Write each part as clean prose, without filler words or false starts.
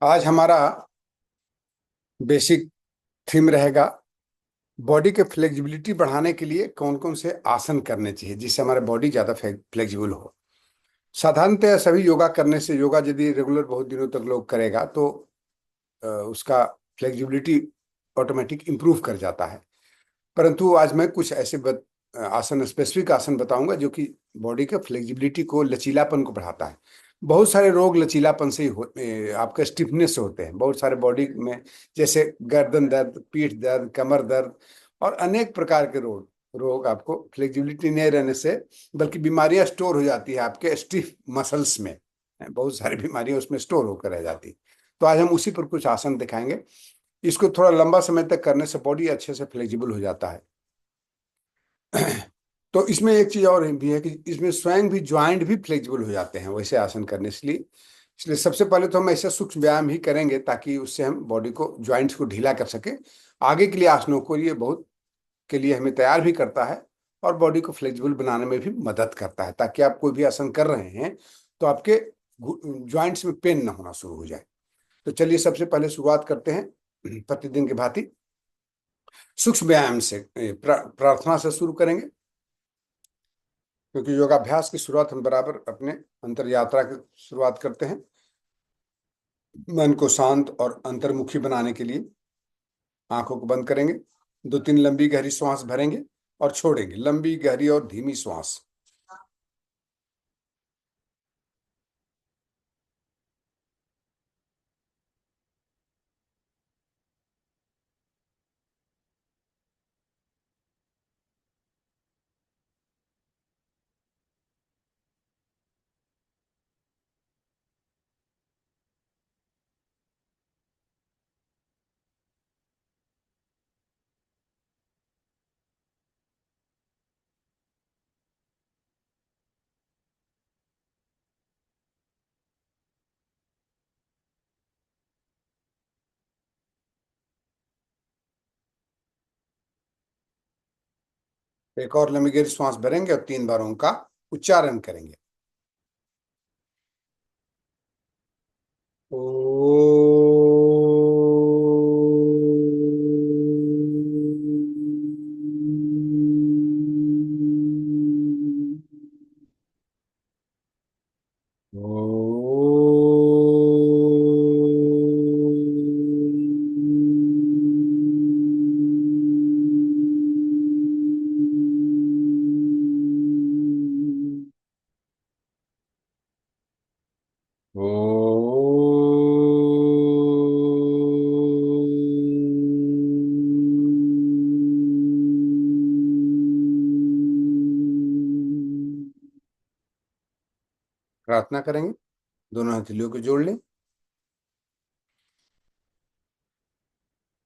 आज हमारा basic theme रहेगा बॉडी के फ्लेक्सिबिलिटी बढ़ाने के लिए कौन कौन से आसन करने चाहिए जिससे हमारा बॉडी ज़्यादा फ्लेक्सिबल हो। साधारणतः सभी योगा करने से योगा यदि रेगुलर बहुत दिनों तक लोग करेगा तो उसका फ्लेक्सिबिलिटी ऑटोमेटिक इम्प्रूव कर जाता है। परंतु आज मैं कुछ ऐसे आसन स्पेसिफिक आसन बताऊंगा जो कि बॉडी के फ्लेक्सिबिलिटी को लचीलापन को बढ़ाता है। बहुत सारे रोग लचीलापन से ही आपका स्टिफनेस से होते हैं बहुत सारे बॉडी में, जैसे गर्दन दर्द, पीठ दर्द, कमर दर्द और अनेक प्रकार के रोग रोग आपको फ्लेक्सिबिलिटी नहीं रहने से बल्कि बीमारियां स्टोर हो जाती है आपके स्टिफ मसल्स में। बहुत सारी बीमारियां उसमें स्टोर होकर रह जाती। तो आज हम उसी पर कुछ आसन दिखाएंगे। इसको थोड़ा लंबा समय तक करने से बॉडी अच्छे से फ्लेक्सिबल हो जाता है। तो इसमें एक चीज और भी है कि इसमें स्वयं भी ज्वाइंट भी फ्लेक्सिबल हो जाते हैं वैसे आसन करने से लिए। इसलिए सबसे पहले तो हम ऐसे सूक्ष्म व्यायाम ही करेंगे ताकि उससे हम बॉडी को ज्वाइंट्स को ढीला कर सके। आगे के लिए आसनों को ये बहुत के लिए हमें तैयार भी करता है और बॉडी को फ्लेक्सिबल बनाने में भी मदद करता है ताकि आप कोई भी आसन कर रहे हैं तो आपके ज्वाइंट्स में पेन ना होना शुरू हो जाए। तो चलिए सबसे पहले शुरुआत करते हैं प्रतिदिन की भांति सूक्ष्म व्यायाम से। प्रार्थना से शुरू करेंगे क्योंकि योगाभ्यास की शुरुआत हम बराबर अपने अंतर यात्रा की शुरुआत करते हैं मन को शांत और अंतर्मुखी बनाने के लिए। आंखों को बंद करेंगे, दो तीन लंबी गहरी श्वास भरेंगे और छोड़ेंगे, लंबी गहरी और धीमी श्वास। एक और लंबी गहरी श्वास भरेंगे और तीन बार उनका उच्चारण करेंगे। ओ। प्रार्थना करेंगे, दोनों हथेलियों को जोड़ लें।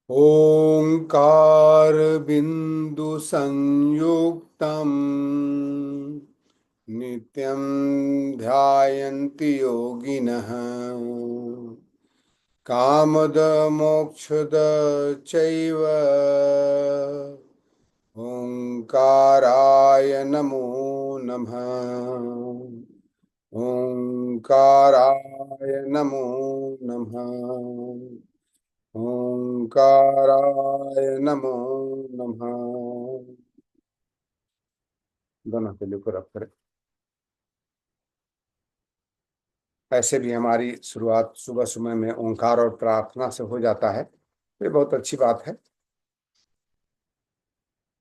ओंकार बिंदु संयुक्तम नित्यं ध्यायन्ति योगिनः कामद मोक्षद चैव ओंकाराय नमो नमः। ओंकाराय नमो नमः। ओंकाराय नमो नमः। दोनों के लिए रख करें। ऐसे भी हमारी शुरुआत सुबह सुबह में ओंकार और प्रार्थना से हो जाता है, ये बहुत अच्छी बात है।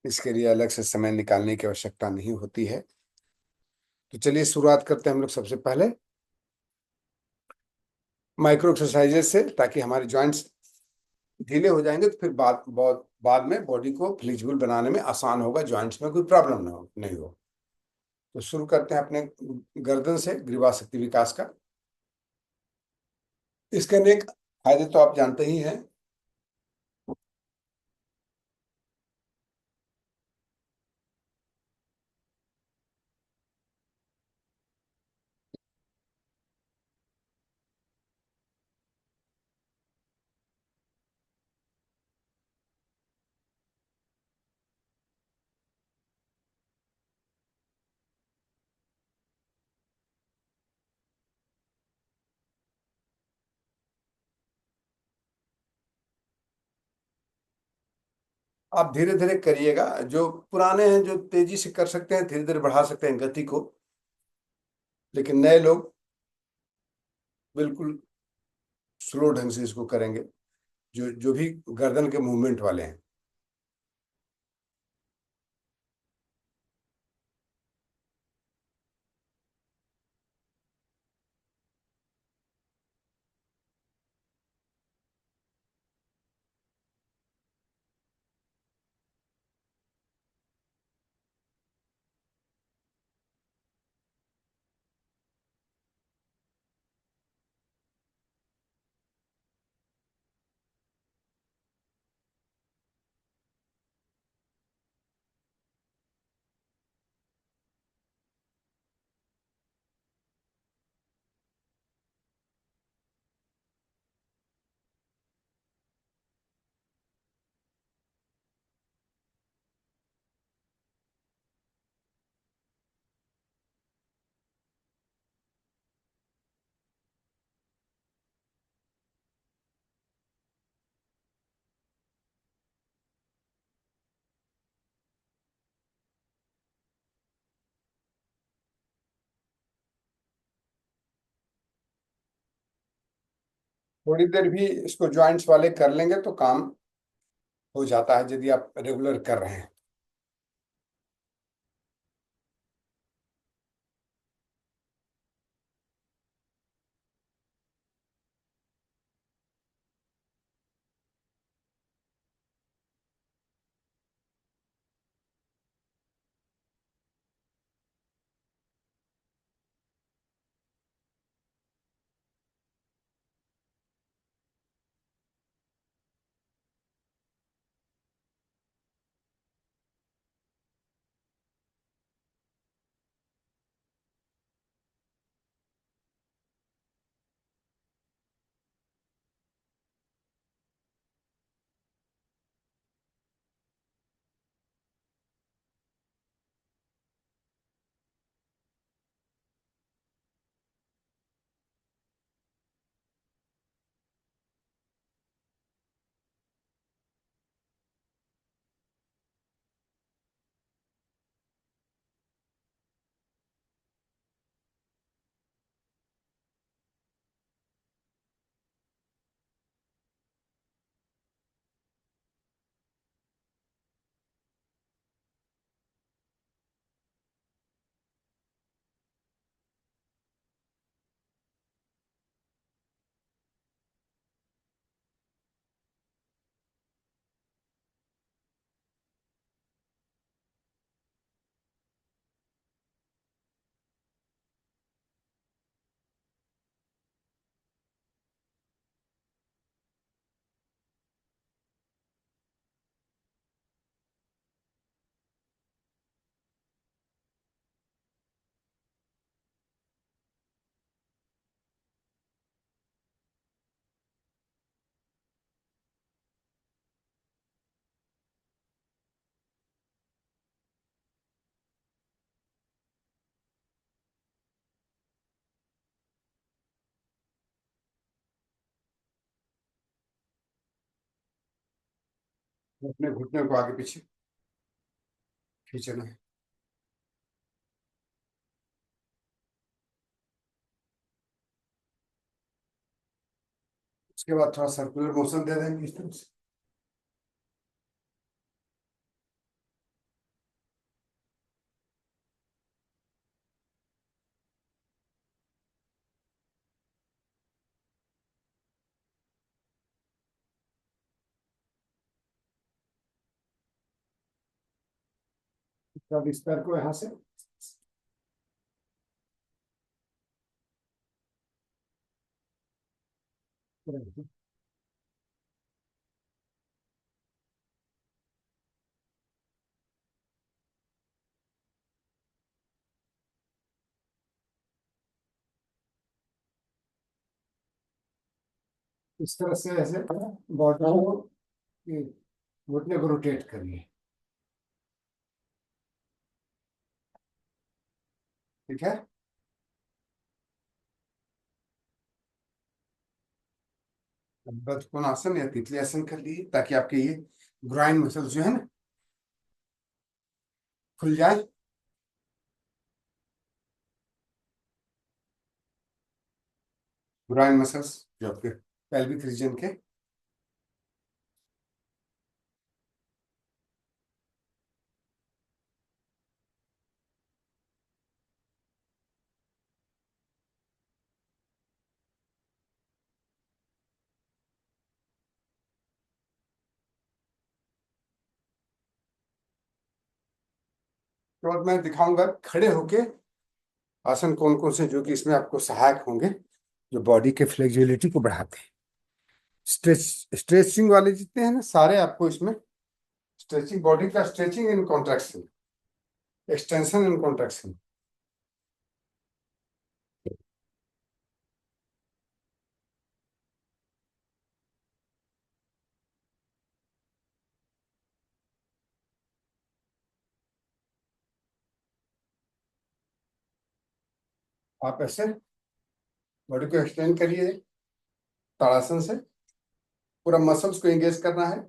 इसके लिए अलग से समय निकालने की आवश्यकता नहीं होती है। तो चलिए शुरुआत करते हैं हम लोग सबसे पहले माइक्रो एक्सरसाइजेस से, ताकि हमारे जॉइंट्स ढीले हो जाएंगे तो फिर बाद में बॉडी को फ्लेक्सिबल बनाने में आसान होगा, जॉइंट्स में कोई प्रॉब्लम नहीं हो। तो शुरू करते हैं अपने गर्दन से ग्रीवा शक्ति विकास का। इसके अनेक फायदे तो आप जानते ही हैं। आप धीरे धीरे करिएगा। जो पुराने हैं, जो तेजी से कर सकते हैं, धीरे धीरे बढ़ा सकते हैं गति को। लेकिन नए लोग बिल्कुल स्लो ढंग से इसको करेंगे, जो जो भी गर्दन के मूवमेंट वाले हैं। थोड़ी देर भी इसको जॉइंट्स वाले कर लेंगे तो काम हो जाता है, यदि आप रेगुलर कर रहे हैं। अपने घुटने को आगे पीछे खींचना है। उसके बाद थोड़ा सर्कुलर मोशन दे देंगे इस तरह से। उसके बाद इस पैर को यहाँ से इस तरह से ऐसे बॉडी को, ये घुटने को रोटेट करिए। ठीक है। बचकोनासन या तितली आसन कर लीजिए, ताकि आपके ये ग्राइन मसल्स जो है ना खुल जाए। ग्राइन मसल्स जो आपके पेल्विक रीजन के। तो अब मैं दिखाऊंगा खड़े होके आसन कौन कौन से जो कि इसमें आपको सहायक होंगे, जो बॉडी के फ्लेक्सिबिलिटी को बढ़ाते हैं। स्ट्रेच स्ट्रेचिंग वाले जितने हैं ना सारे आपको इसमें, स्ट्रेचिंग बॉडी का stretching and contraction, extension and contraction. आप ऐसे बॉडी को एक्सटेंड करिए ताड़ासन से, पूरा मसल्स को एंगेज करना है।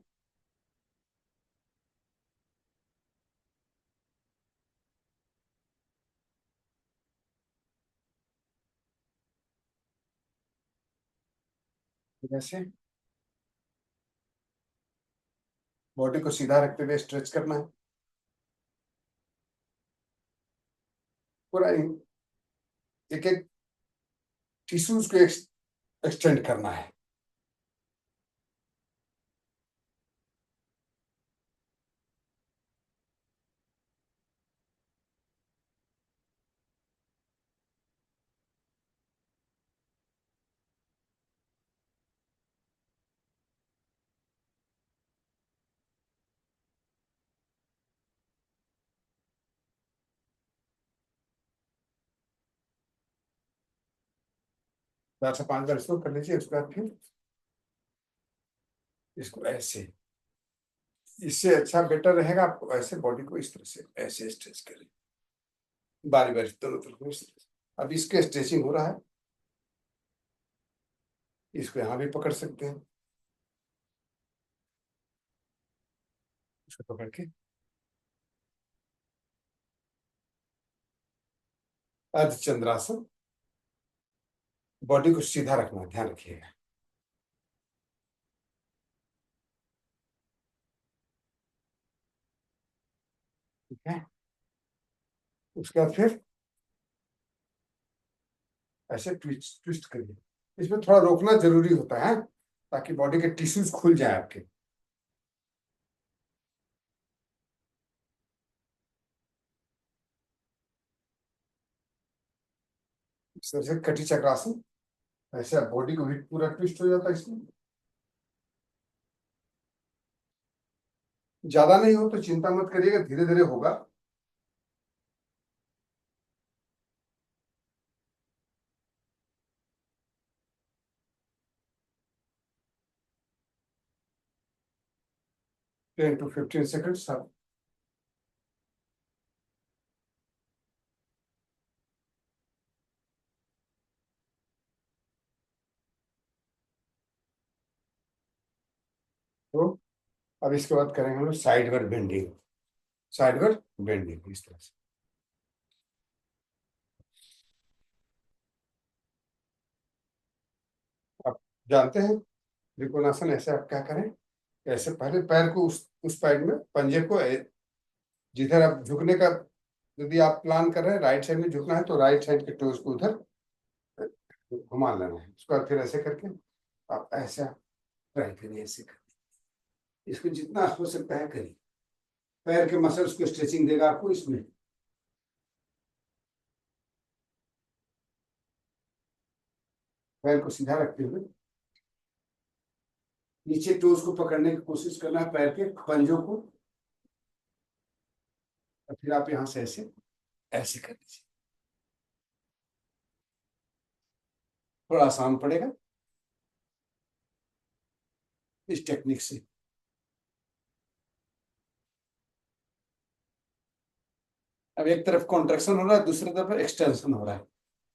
जैसे बॉडी को सीधा रखते हुए स्ट्रेच करना है, पूरा एक एक टिश्यूज को एक्सटेंड करना है। चार से पांच बार इसको कर लीजिए, उसके बाद फिर इसको ऐसे, इससे अच्छा बेटर रहेगा आपको ऐसे बॉडी को इस तरह से ऐसे स्ट्रेच करें, बारी बारी दोनों तरफ इस तरह से। अब इसके स्ट्रेचिंग हो रहा है, इसको यहाँ भी पकड़ सकते हैं, इसको पकड़ के अर्धचंद्रासन। बॉडी को सीधा रखना, ध्यान रखिएगा। ठीक है, उसके बाद फिर ऐसे ट्विस्ट ट्विस्ट करिए। इसमें थोड़ा रोकना जरूरी होता है ताकि बॉडी के टिश्यूज खुल जाए आपके। इस तरह से कटी चक्रासन, ऐसे बॉडी को भी पूरा ट्विस्ट हो जाता है इसमें। ज्यादा नहीं हो तो चिंता मत करिएगा, धीरे धीरे होगा। 10 to 15 सेकंड सब। तो अब इसके बाद करेंगे हम लोग साइडवर्ड बेंडिंग। साइडवर्ड बेंडिंग इस तरह से। आप जानते हैं त्रिकोणासन ऐसे आप क्या करें, ऐसे पहले पैर को उस साइड में पंजे को जिधर आप झुकने का, यदि आप प्लान कर रहे हैं राइट साइड में झुकना है तो राइट साइड के टोज को उधर घुमा लेना है। उसके बाद फिर ऐसे करके आप ऐसा ट्राई करिए, ऐसे करिए, इसको जितना हो सकता है करिए। पैर के मसल्स को स्ट्रेचिंग देगा आपको इसमें। पैर को सीधा रखते हुए नीचे टोज को पकड़ने की कोशिश करना है, पैर के पंजों को। और फिर आप यहाँ से ऐसे ऐसे कर लीजिए, थोड़ा आसान पड़ेगा इस टेक्निक से। अब एक तरफ कॉन्ट्रेक्शन हो रहा है, दूसरी तरफ एक्सटेंशन हो रहा है,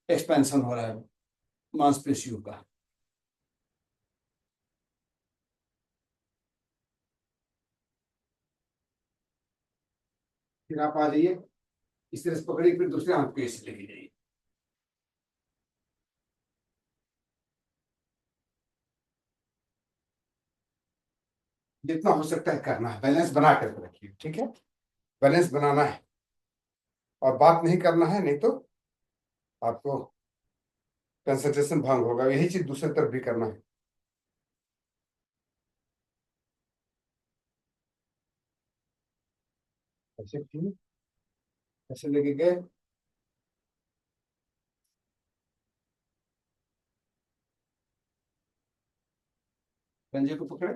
एक्सपेंशन हो रहा है मांसपेशियों का। फिर आप आ जाइए, इस तरह से पकड़िए, फिर दूसरे हाथ पे ऐसे लेके जाइए। जितना हो सकता है करना है, बैलेंस बना करके रखिए, ठीक है। बैलेंस बनाना है, और बात नहीं करना है, नहीं तो आपको कंसंट्रेशन भंग होगा। यही चीज दूसरी तरफ भी करना है। ऐसे ठीक, ऐसे लेके गए, पंजे को पकड़े,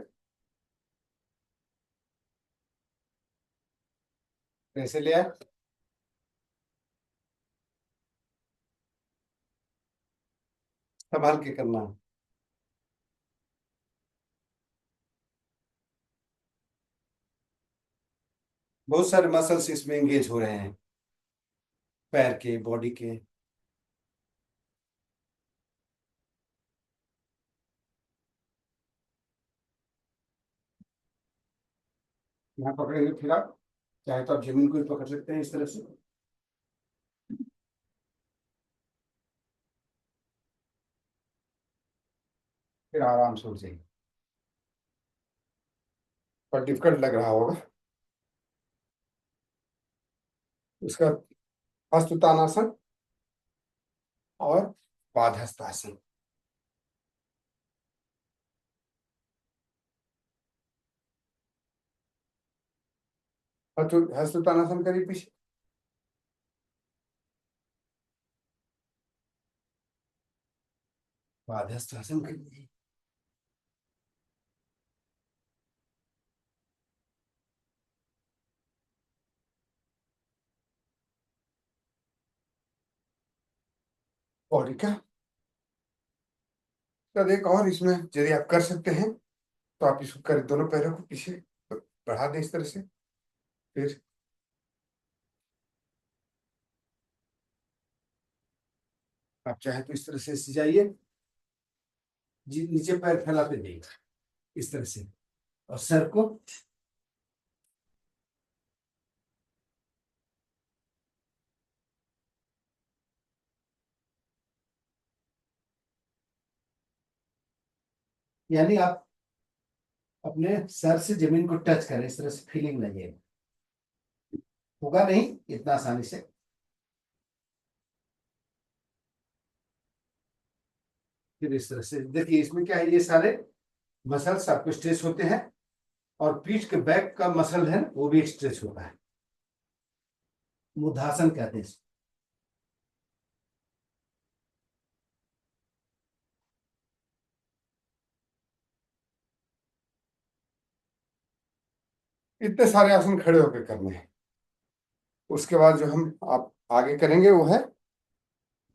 ऐसे ले आए। संभाल के करना है। बहुत सारे मसल्स इसमें एंगेज हो रहे हैं, पैर के, बॉडी के। यहाँ पकड़ेंगे, फिर आप चाहे तो आप जमीन को भी पकड़ सकते हैं इस तरह से। फिर आराम से उठ जाइए। पर डिफिकल्ट लग रहा होगा। उसका हस्त उत्तानासन और पादहस्तासन। हस्त उत्तानासन करिए पीछे। पादहस्तासन करिए। बॉडी का तो एक और इसमें यदि आप कर सकते हैं तो आप इसको कर, दोनों पैरों को पीछे बढ़ा दें इस तरह से। फिर आप चाहे तो इस तरह से जाइए, जी नीचे पैर फैलाते जाइए इस तरह से, और सर को, यानी आप अपने सर से जमीन को टच करें, इस तरह से फीलिंग लगे। होगा नहीं इतना आसानी से। फिर इस तरह से देखिए, इसमें क्या है, ये सारे मसल्स आपको स्ट्रेच होते हैं, और पीठ के बैक का मसल है वो भी स्ट्रेच होता है। मुद्रासन कहते हैं इसको। इतने सारे आसन खड़े होकर करने हैं। उसके बाद जो हम आप आगे करेंगे वो है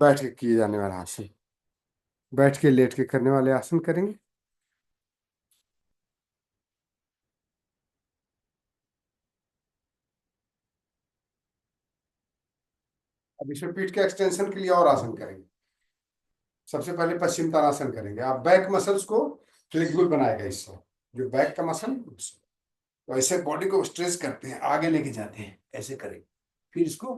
बैठ के किए जाने वाला आसन। बैठ के लेट के करने वाले आसन करेंगे। अब इसमें पीठ के एक्सटेंशन के लिए और आसन करेंगे। सबसे पहले पश्चिम तानासन करेंगे। आप बैक मसल्स को फ्लेक्सिबल बनाएगा इससे, जो बैक का मसल है उससे। तो ऐसे बॉडी को स्ट्रेच करते हैं, आगे लेके जाते हैं, ऐसे करेंगे। फिर इसको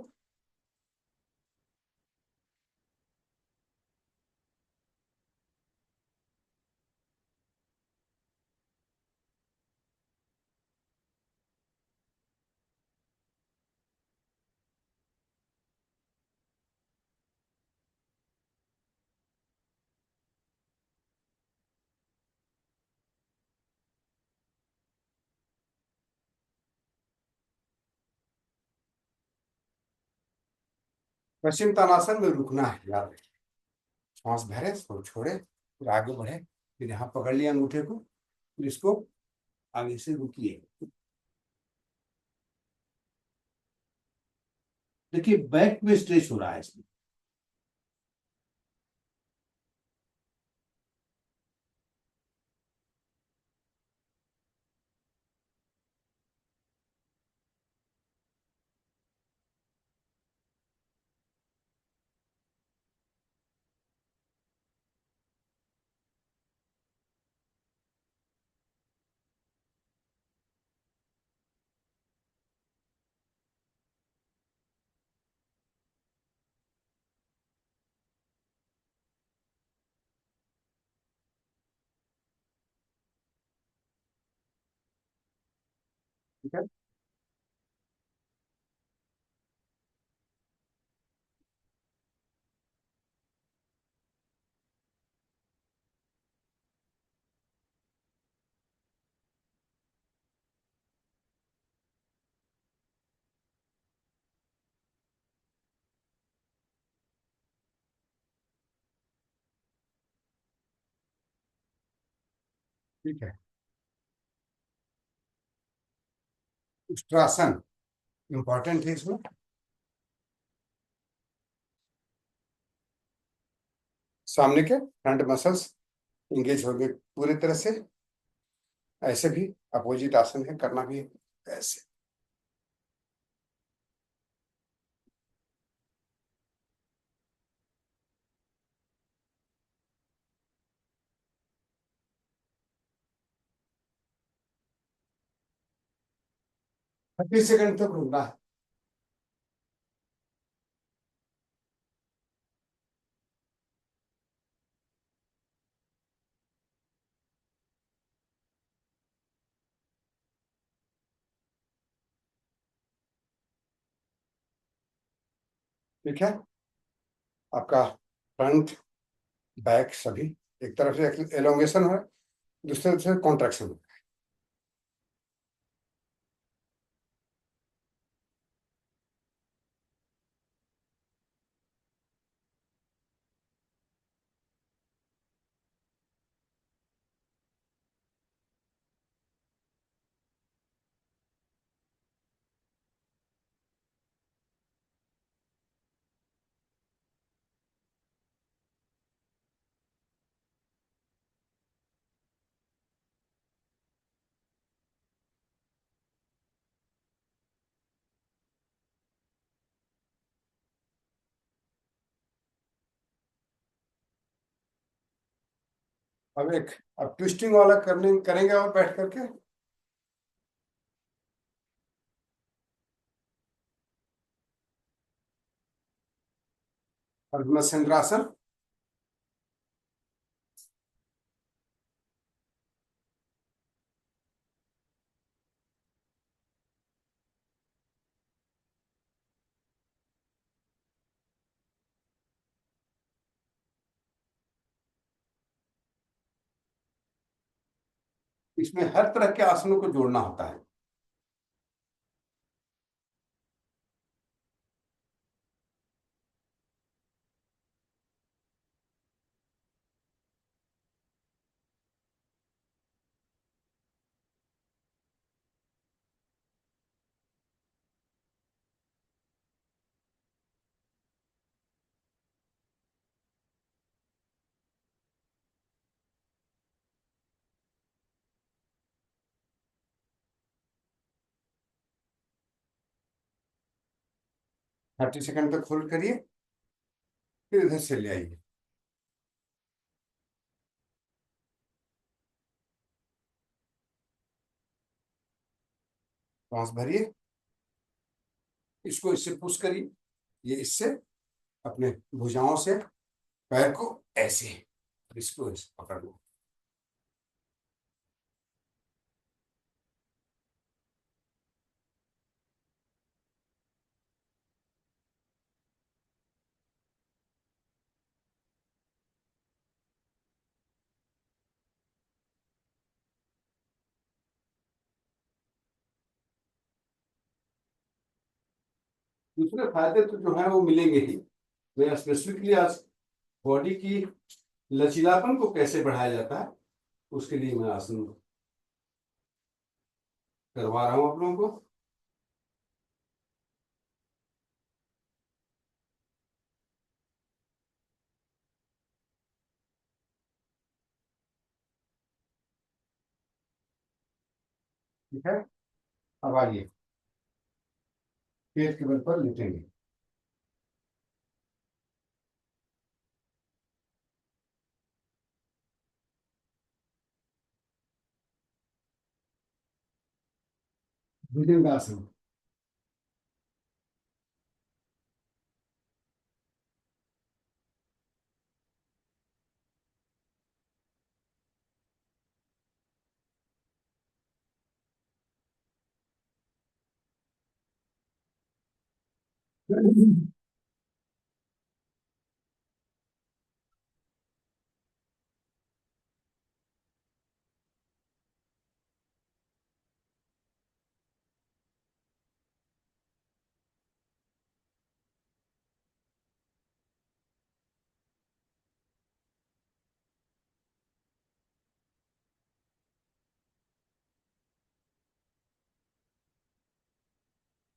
पश्चिम तानासन में रुकना है, याद रखिए। सांस भरे, तो छोड़े, फिर आगे बढ़े, फिर यहाँ पकड़ लिया अंगूठे को, फिर इसको आगे से रुकिए। देखिए बैक में स्ट्रेच हो रहा है इसमें। ठीक है। ठीक है। उष्ट्रासन इंपॉर्टेंट है इसमें। सामने के फ्रंट मसल्स इंगेज हो गए पूरी तरह से। ऐसे भी अपोजिट आसन है, करना भी है ऐसे। थर्टी सेकंड तक रुकना है। ठीक है। आपका फ्रंट बैक सभी एक तरफ से एलोंगेशन हो, दूसरी तरफ से कॉन्ट्रैक्शन हो। अब एक, अब ट्विस्टिंग वाला करने करेंगे और बैठ करके। अर्धमसेंद्रासन। इसमें हर तरह के आसनों को जोड़ना होता है। थर्टी सेकंड तक होल्ड करिए, फिर इधर से ले आइए। सांस भरिए, इसको इससे पुश करिए, ये इससे अपने भुजाओं से पैर को ऐसे, इसको ऐसे पकड़ लो। दूसरे फायदे तो जो है वो मिलेंगे ही। मैं स्पेसिफिकली आज बॉडी की लचीलापन को कैसे बढ़ाया जाता है उसके लिए मैं आसन करवा रहा हूँ आप लोगों को। ठीक है। अब आइए, पेट के बल पर लेटेंगे। भुजंगासन।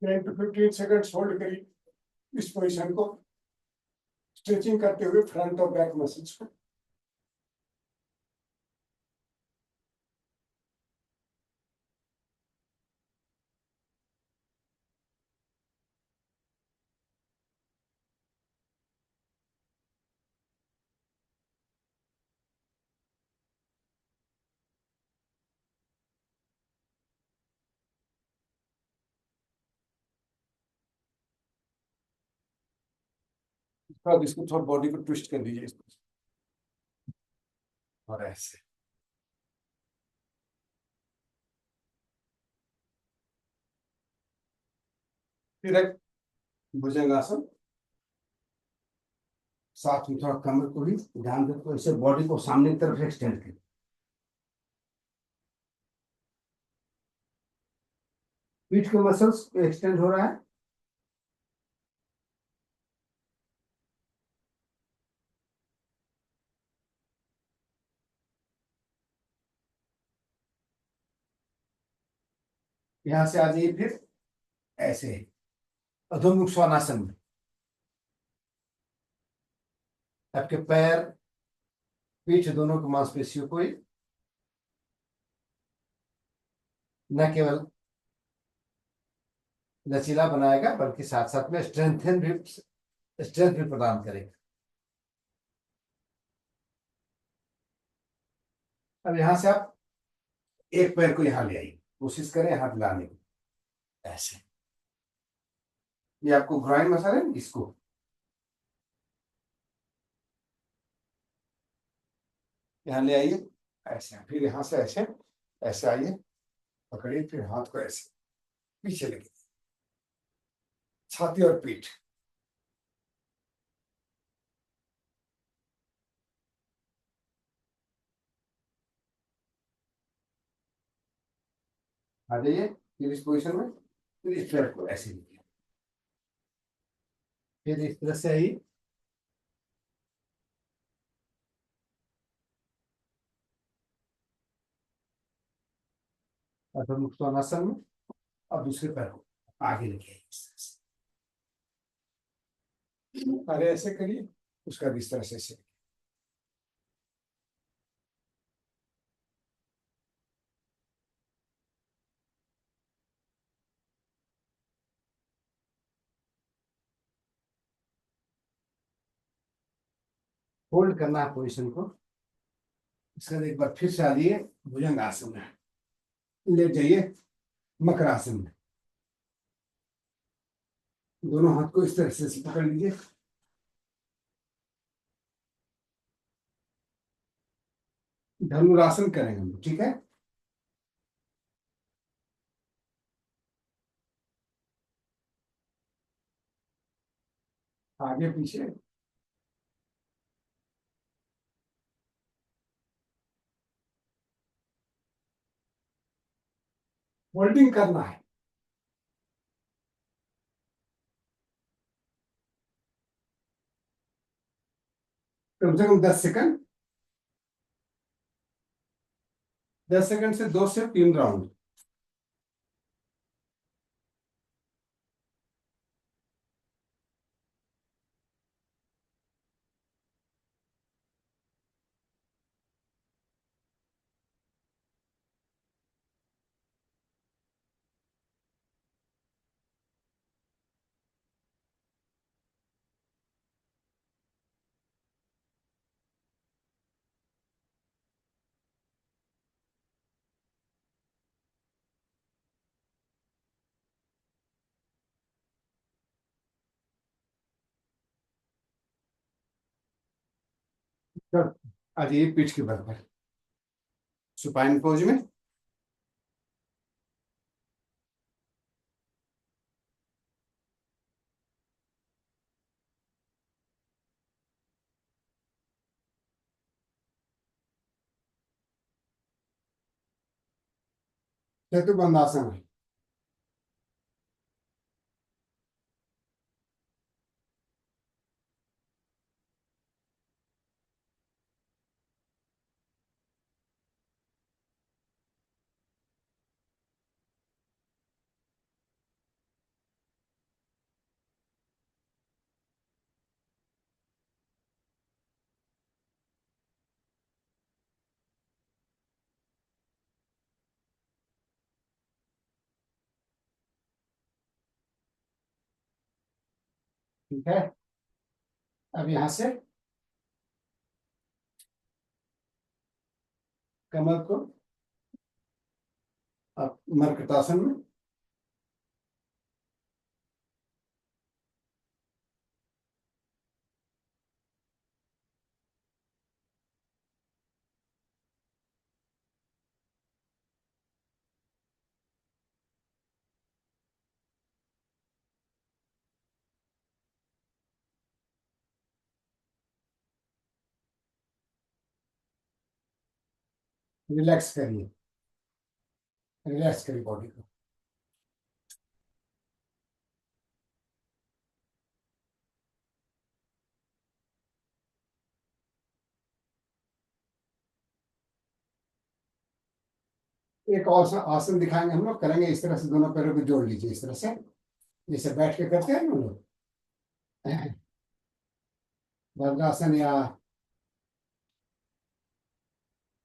10 to 15 सेकंड होल्ड करिए इस पोजीशन को, स्ट्रेचिंग करते हुए फ्रंट और बैक मसल्स को। अब इसको थोड़ा बॉडी को ट्विस्ट कर दीजिए इसको, और ऐसे फिर एक भुजंगासन, साथ में थोड़ा कमर को भी ध्यान रखो, ऐसे बॉडी को सामने की तरफ एक्सटेंड करें। पीठ के मसल्स एक्सटेंड हो रहा है। यहां से आ जाइए फिर ऐसे अधोमुख श्वानासन में। आपके पैर पीठ दोनों की मांसपेशियों को न केवल लचीला बनाएगा बल्कि साथ साथ में स्ट्रेंथ भी प्रदान करेगा। अब यहां से आप एक पैर को यहां ले आइए, कोशिश करें हाथ लाने की, ऐसे। ये आपको ग्राइंड मसल है, इसको यहाँ ले आइए, ऐसे। फिर यहाँ से ऐसे ऐसे आइए, पकड़िए, फिर हाथ को ऐसे पीछे लगे, छाती और पीठ। आ जाइए फिर इस पोजिशन में, फिर इस पैर को ऐसे लीजिए, फिर इस तरह से आइए, अधोमुख श्वानासन में। अब दूसरे पैर को आगे लेके आइए इस तरह से, अरे ऐसे करिए, उसका भी इस तरह से ऐसे होल्ड करना है पोजिशन को। इसका एक बार फिर से आ जाइए भुजंग आसन में, लेट जाइए मकर आसन में। दोनों हाथ को इस तरह से पकड़ लीजिए, धनुरासन करेंगे हम, ठीक है। आगे पीछे, होल्डिंग करना है। कम से कम 10 सेकंड, 10 सेकंड से 2 से 3 राउंड। आ जाइए पीठ के बल पर, सुपाइन पोज में। सेतु बंधासन है। ठीक है। अब यहाँ से कमर को आप मरकटासन में रिलैक्स करिए, रिलैक्स करिए बॉडी को। एक और आसन दिखाएंगे हम लोग, करेंगे इस तरह से, दोनों पैरों को जोड़ लीजिए इस तरह से, जैसे बैठ के करते हैं ना हम लोग, वज्रासन या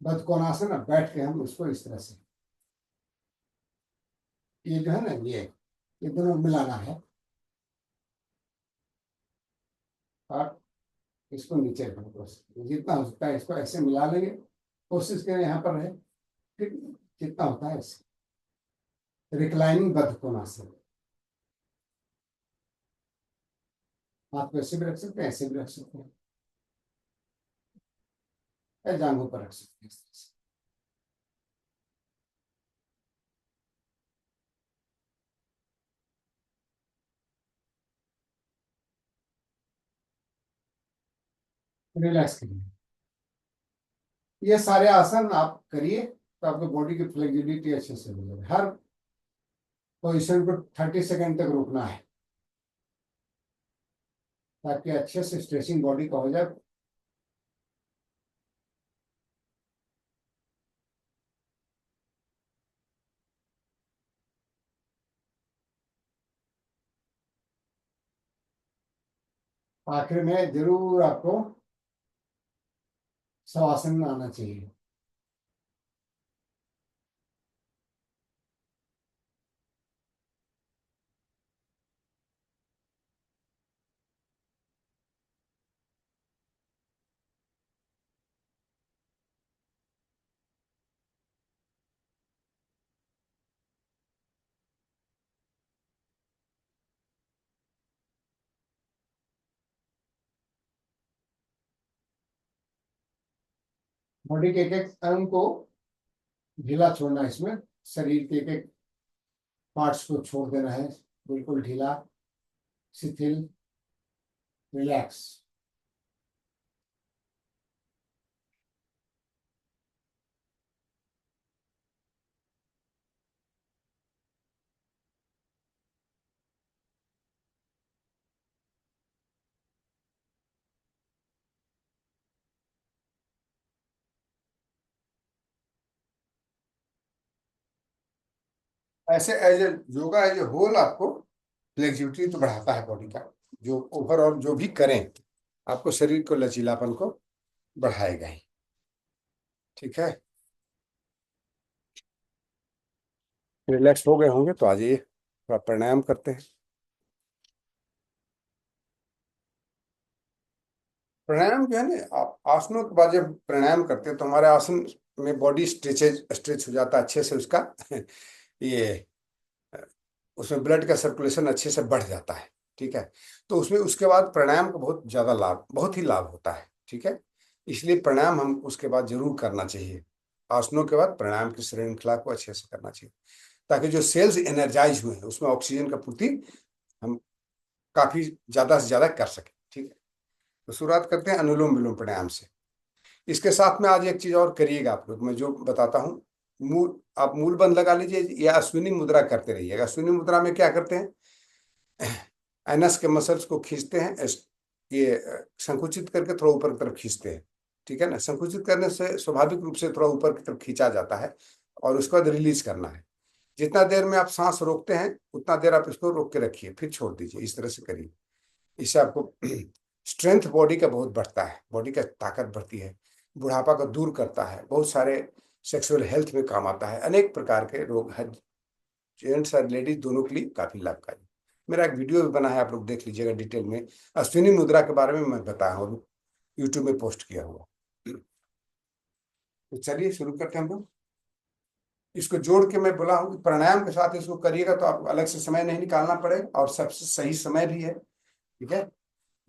बदकोणासन। अब बैठ के हम उसको इस तरह से, ये जो है ना, ये दोनों मिलाना है, और इसको नीचे रखना, बस जितना हो सकता है इसको ऐसे मिला लेंगे। कोशिश करें यहाँ पर रहे, ठीक, जितना होता है ऐसे। रिक्लाइनिंग बदकोणासन, हाथ को ऐसे भी रख सकते हैं, ऐसे भी रख सकते हैं, या जांघों पर रख सकते हैं इस तरह से। रिलैक्स करिए। ये सारे आसन आप करिए तो आपको बॉडी की फ्लेक्सिबिलिटी अच्छे से हो जाएगी। हर पोजिशन को 30 सेकेंड तक रुकना है, ताकि अच्छे से स्ट्रेचिंग बॉडी का हो जाए। आखिर में जरूर आपको शवासन में आना चाहिए। बॉडी के एक एक अंग को ढीला छोड़ना है इसमें, शरीर के एक एक पार्ट्स को छोड़ देना है, बिल्कुल ढीला, शिथिल, रिलैक्स। ऐसे as a yoga as a whole आपको फ्लेक्सिबिलिटी तो बढ़ाता है बॉडी का, जो ओवरऑल जो भी करें आपको शरीर को लचीलापन को बढ़ाएगा ही। ठीक है, रिलैक्स हो गए होंगे तो आ जाइए, थोड़ा प्राणायाम करते हैं। प्राणायाम जो है ना, आप आसनों के बाद जब प्राणायाम करते हैं तो हमारे आसन में बॉडी स्ट्रेच हो जाता है अच्छे से उसका, ये उसमें ब्लड का सर्कुलेशन अच्छे से बढ़ जाता है। ठीक है, तो उसमें उसके बाद प्राणायाम का बहुत ज्यादा लाभ, बहुत ही लाभ होता है। ठीक है, इसलिए प्राणायाम हम उसके बाद जरूर करना चाहिए। आसनों के बाद प्राणायाम की श्रृंखला को अच्छे से करना चाहिए, ताकि जो सेल्स एनर्जाइज हुए हैं उसमें ऑक्सीजन का पूर्ति हम काफी ज्यादा से ज्यादा कर सकें। ठीक है, तो शुरुआत करते हैं अनुलोम विलोम प्राणायाम से। इसके साथ में आज एक चीज और करिएगा आप लोग, मैं जो बताता हूँ, मूल, आप मूल बंद लगा लीजिए या अश्विनी मुद्रा करते रहिएगा। अश्विनी मुद्रा में क्या करते हैं, एनएस के मसल्स को खींचते हैं, ये संकुचित करके थोड़ा ऊपर की तरफ खींचते हैं। ठीक है ना, संकुचित करने से स्वाभाविक रूप से थोड़ा ऊपर की तरफ खींचा जाता है, और उसके बाद रिलीज करना है। जितना देर में आप सांस रोकते हैं उतना देर आप इसको रोक के रखिए, फिर छोड़ दीजिए, इस तरह से करिए। इससे आपको स्ट्रेंथ बॉडी का बहुत बढ़ता है, बॉडी का ताकत बढ़ती है, बुढ़ापा को दूर करता है, बहुत सारे सेक्सुअल हेल्थ में काम आता है, अनेक प्रकार के रोग है, जेंट्स और लेडीज दोनों के लिए काफी लाभकारी। मेरा एक वीडियो भी बना है, आप लोग देख लीजिएगा डिटेल में, अश्विनी मुद्रा के बारे में मैं बताया हूँ, यूट्यूब में पोस्ट किया हुआ। तो चलिए शुरू करते हैं हम लोग। इसको जोड़ के मैं बोला हूँ कि प्राणायाम के साथ इसको करिएगा तो आपको अलग से समय नहीं निकालना पड़ेगा, और सबसे सही समय भी है। ठीक है,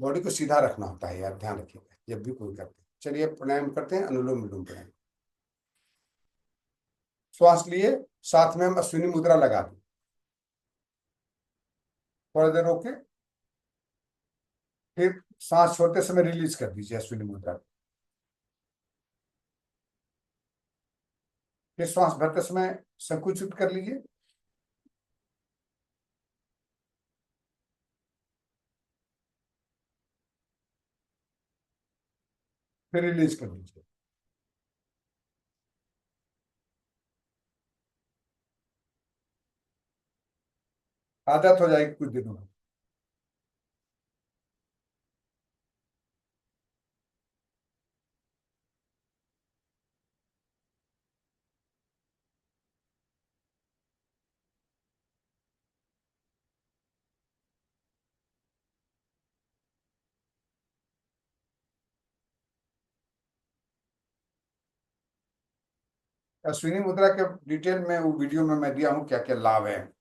बॉडी को सीधा रखना होता है यार, ध्यान रखिएगा जब भी कोई करते हैं। चलिए प्राणायाम करते हैं, अनुलोम विलोम प्राणायाम। श्वास लिए, साथ में हम अश्विनी मुद्रा लगा दें, थोड़ा देर रोके, फिर सांस छोड़ते समय रिलीज कर दीजिए अश्विनी मुद्रा। फिर श्वास भरते समय संकुचित कर लीजिए, फिर रिलीज कर दीजिए। आदत हो जाएगी कुछ दिनों में। अश्विनी मुद्रा के डिटेल में वो वीडियो में मैं दिया हूँ क्या क्या लाभ है।